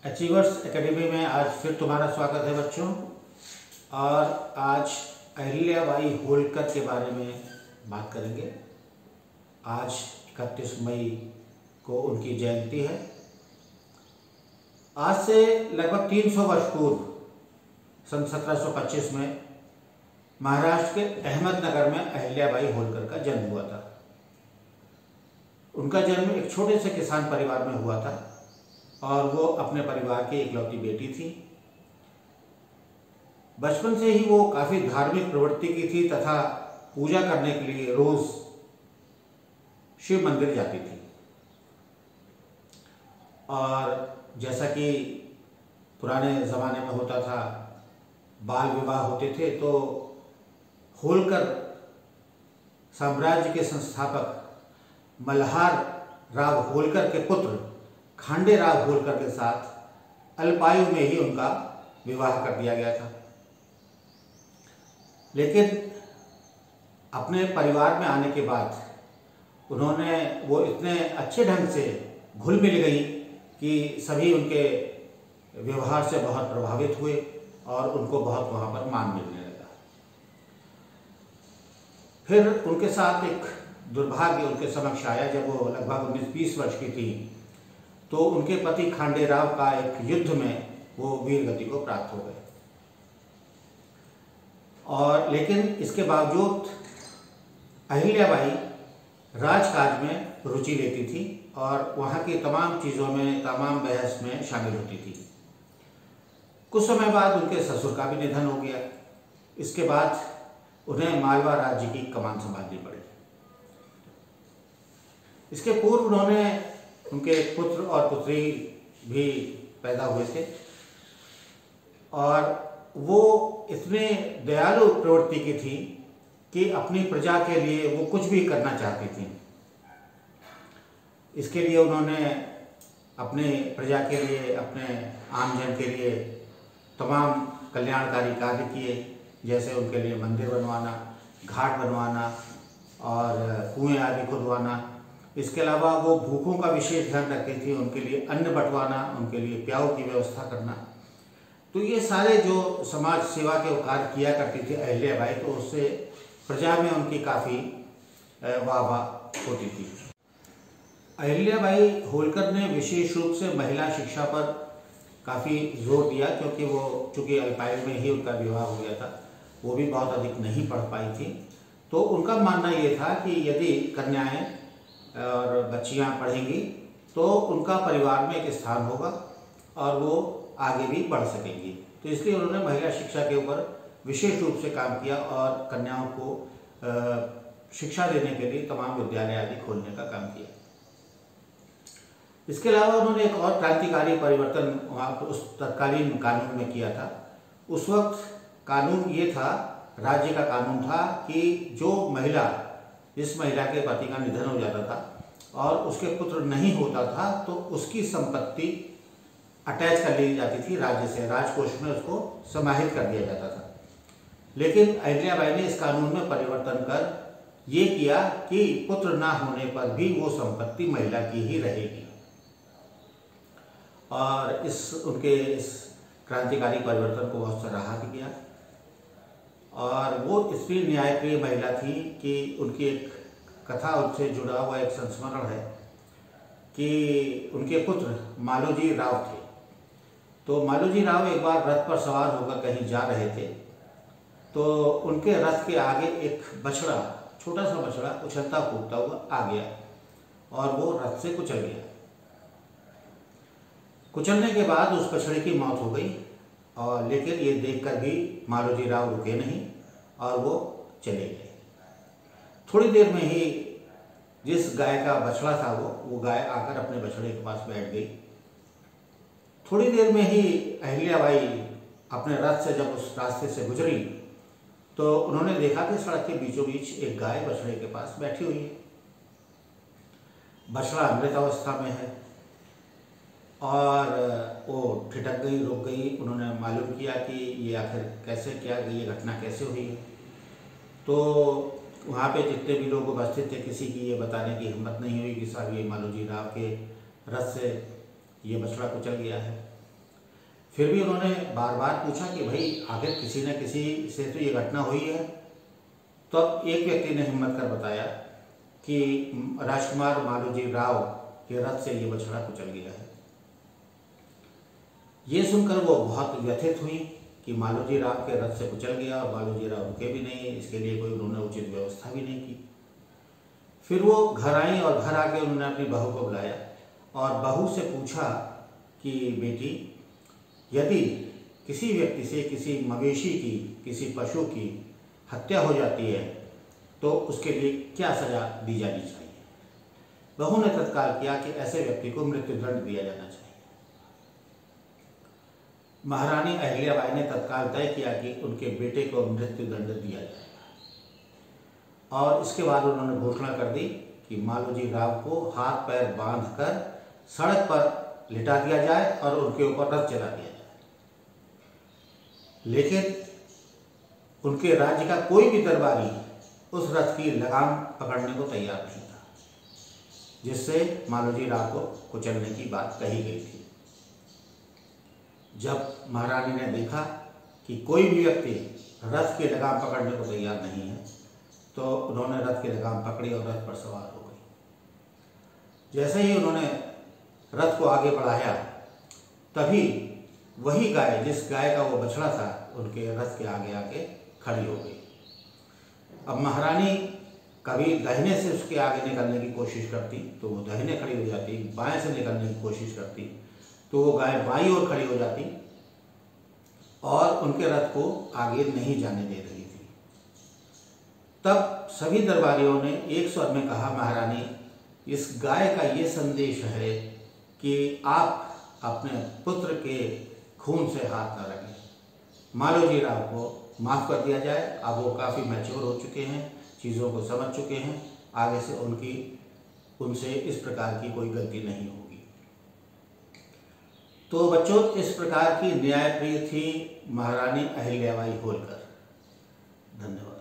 Achievers academy में आज फिर तुम्हारा स्वागत है बच्चों। और आज अहिल्याबाई होलकर के बारे में बात करेंगे। आज 31 मई को उनकी जयंती है। आज से लगभग 300 वर्ष पूर्व सन 1725 में महाराष्ट्र के अहमदनगर में अहिल्याबाई होलकर का जन्म हुआ था। उनका जन्म एक छोटे से किसान परिवार में हुआ था और वो अपने परिवार की इकलौती बेटी थी। बचपन से ही वो काफ़ी धार्मिक प्रवृत्ति की थी तथा पूजा करने के लिए रोज शिव मंदिर जाती थी। और जैसा कि पुराने ज़माने में होता था, बाल विवाह होते थे, तो होलकर साम्राज्य के संस्थापक मल्हार राव होलकर के पुत्र खांडेराव होलकर के साथ अल्पायु में ही उनका विवाह कर दिया गया था। लेकिन अपने परिवार में आने के बाद वो इतने अच्छे ढंग से घुल मिल गई कि सभी उनके व्यवहार से बहुत प्रभावित हुए और उनको बहुत वहाँ पर मान मिलने लगा। फिर उनके साथ एक दुर्भाग्य उनके समक्ष आया। जब वो लगभग 19-20 वर्ष की थी तो उनके पति खांडेराव का एक युद्ध में वो वीर गति को प्राप्त हो गए। और लेकिन इसके बावजूद अहिल्याबाई राजकाज में रुचि लेती थी और वहाँ की तमाम चीज़ों में, तमाम बहस में शामिल होती थी। कुछ समय बाद उनके ससुर का भी निधन हो गया। इसके बाद उन्हें मालवा राज्य की कमान संभालनी पड़ी। इसके पूर्व उनके पुत्र और पुत्री भी पैदा हुए थे और वो इतने दयालु प्रवृत्ति की थी कि अपनी प्रजा के लिए वो कुछ भी करना चाहती थी। इसके लिए उन्होंने अपने प्रजा के लिए, अपने आमजन के लिए तमाम कल्याणकारी कार्य किए, जैसे उनके लिए मंदिर बनवाना, घाट बनवाना और कुएं आदि खुदवाना। इसके अलावा वो भूखों का विशेष ध्यान रखती थी, उनके लिए अन्न बंटवाना, उनके लिए प्याऊ की व्यवस्था करना। तो ये सारे जो समाज सेवा के कार्य किया करती थी अहिल्याबाई, तो उससे प्रजा में उनकी काफ़ी वाहवाह होती थी। अहिल्याबाई होलकर ने विशेष रूप से महिला शिक्षा पर काफ़ी जोर दिया, क्योंकि वो चूँकि अल्पायु में ही उनका विवाह हो गया था, वो भी बहुत अधिक नहीं पढ़ पाई थी। तो उनका मानना ये था कि यदि कन्याएं और बच्चियां पढ़ेंगी तो उनका परिवार में एक स्थान होगा और वो आगे भी बढ़ सकेंगी। तो इसलिए उन्होंने महिला शिक्षा के ऊपर विशेष रूप से काम किया और कन्याओं को शिक्षा देने के लिए तमाम विद्यालय आदि खोलने का काम किया। इसके अलावा उन्होंने एक और क्रांतिकारी परिवर्तन वहाँ उस तत्कालीन कानून में किया था। उस वक्त कानून ये था, राज्य का कानून था कि जिस महिला के पति का निधन हो जाता था और उसके पुत्र नहीं होता था, तो उसकी संपत्ति अटैच कर ली जाती थी राज्य से, राजकोष में उसको समाहित कर दिया जाता था। लेकिन अहिल्याबाई ने इस कानून में परिवर्तन कर ये किया कि पुत्र ना होने पर भी वो संपत्ति महिला की ही रहेगी। और उनके इस क्रांतिकारी परिवर्तन को बहुत सराहा भी गया। और वो इसलिए न्यायप्रिय महिला थी कि उनकी एक कथा, उनसे जुड़ा हुआ एक संस्मरण है कि उनके पुत्र मालोजी राव थे। तो मालोजी राव एक बार रथ पर सवार होकर कहीं जा रहे थे, तो उनके रथ के आगे एक बछड़ा, छोटा सा बछड़ा उछलता कूदता हुआ आ गया और वो रथ से कुचल गया। कुचलने के बाद उस बछड़े की मौत हो गई। और लेकिन ये देखकर भी मालोजी राव रुके नहीं और वो चले गए। थोड़ी देर में ही जिस गाय का बछड़ा था वो गाय आकर अपने बछड़े के पास बैठ गई। थोड़ी देर में ही अहिल्याबाई अपने रथ से जब उस रास्ते से गुजरी तो उन्होंने देखा कि सड़क के बीचों बीच एक गाय बछड़े के पास बैठी हुई है। बछड़ा अमृत अवस्था में है और वो ठिठक गई, रुक गई। उन्होंने मालूम किया कि ये आखिर कैसे, क्या ये घटना कैसे हुई है। तो वहाँ पे जितने भी लोग उपस्थित थे, किसी की ये बताने की हिम्मत नहीं हुई कि साहब ये मालोजी राव के रथ से ये बछड़ा कुचल गया है। फिर भी उन्होंने बार बार पूछा कि भाई आखिर किसी न किसी से तो ये घटना हुई है। तो अब एक व्यक्ति ने हिम्मत कर बताया कि राजकुमार मालोजी राव के रथ से ये बछड़ा कुचल गया है। ये सुनकर वो बहुत व्यथित हुई कि मालोजी राव के रथ से कुचल गया और मालोजी राव रुके भी नहीं, इसके लिए कोई उन्होंने उचित व्यवस्था भी नहीं की। फिर वो घर आई और घर आके उन्होंने अपनी बहू को बुलाया और बहू से पूछा कि बेटी, यदि किसी व्यक्ति से किसी मवेशी की, किसी पशु की हत्या हो जाती है तो उसके लिए क्या सजा दी जानी चाहिए। बहू ने तत्काल किया कि ऐसे व्यक्ति को मृत्युदंड दिया जाना चाहिए। महारानी अहिल्याबाई ने तत्काल तय किया कि उनके बेटे को मृत्युदंड दिया जाएगा और इसके बाद उन्होंने घोषणा कर दी कि मालोजी राव को हाथ पैर बांधकर सड़क पर लिटा दिया जाए और उनके ऊपर रथ चला दिया जाए। लेकिन उनके राज्य का कोई भी दरबारी उस रथ की लगाम पकड़ने को तैयार नहीं था, जिससे मालोजी राव को कुचलने की बात कही गई थी। जब महारानी ने देखा कि कोई भी व्यक्ति रथ की लगाम पकड़ने को तैयार नहीं है तो उन्होंने रथ की लगाम पकड़ी और रथ पर सवार हो गई। जैसे ही उन्होंने रथ को आगे बढ़ाया तभी वही गाय, जिस गाय का वो बछड़ा था, उनके रथ के आगे आके खड़ी हो गई। अब महारानी कभी दाहिने से उसके आगे निकलने की कोशिश करती तो वो दाहिने खड़ी हो जाती, बाएं से निकलने की कोशिश करती तो वो गाय बाईं ओर खड़ी हो जाती और उनके रथ को आगे नहीं जाने दे रही थी। तब सभी दरबारियों ने एक स्वर में कहा, महारानी, इस गाय का ये संदेश है कि आप अपने पुत्र के खून से हाथ न रखें। मालोजी राव को माफ़ कर दिया जाए, अब वो काफ़ी मैच्योर हो चुके हैं, चीज़ों को समझ चुके हैं, आगे से उनसे इस प्रकार की कोई गलती नहीं होगी। तो बच्चों, इस प्रकार की न्यायप्रिय थी महारानी अहिल्याबाई होलकर। धन्यवाद।